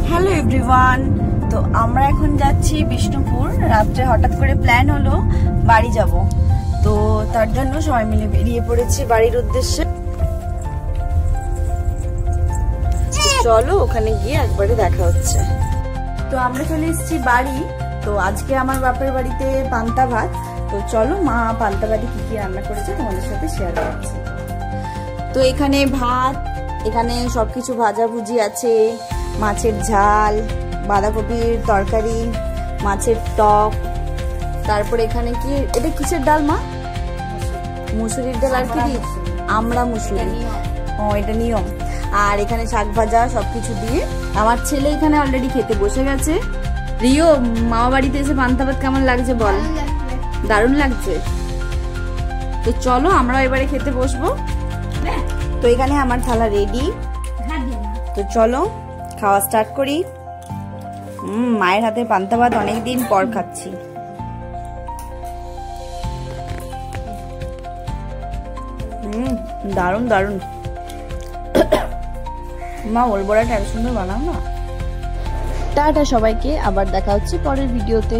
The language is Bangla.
হ্যালো এভরিওয়ান, তো আমরা এখন যাচ্ছি বিষ্ণুপুর। রাত্রে হঠাৎ করে প্ল্যান হলো বাড়ি যাব, তো তার জন্য সবাই মিলে বেরিয়ে পড়েছি বাড়ির উদ্দেশ্যে। চলো ওখানে গিয়ে একবারে দেখা হচ্ছে। তো আমরা চলে এসেছি বাড়ি। তো আজকে আমার বাপের বাড়িতে পান্তা ভাত। তো চলো মা পান্তা ভাতে কি কি রান্না করেছে তোমাদের সাথে শেয়ার করছি। তো এখানে ভাত, এখানে সবকিছু ভাজাভুজি আছে, মাছের ঝাল, বাঁধাকপির তরকারি, মাছের টক, তারপর এখানে কি এটা কিসের ডাল মা? মুসুরির ডাল। আর কি আমরা মুসুরি, ও এটা নিয়ম। আর এখানে শাক ভাজা সবকিছু দিয়ে আমার ছেলে এখানে অলরেডি খেতে বসে গেছে। রিও, মামা বাড়িতে এসে পান্তা ভাত কেমন লাগছে বল? দারুণ লাগছে। তো চলো আমরা এবারে খেতে বসবো। তো এখানে আমার থালা রেডি, তো চলো খাওয়া স্টার্ট করি। মায়ের হাতে পান্তা ভাত অনেকদিন পর খাচ্ছি। দারুণ দারুণ। মা ওল বড়াটা এত সুন্দর বানাও না। টাটা সবাইকে, আবার দেখা হচ্ছে পরের ভিডিওতে।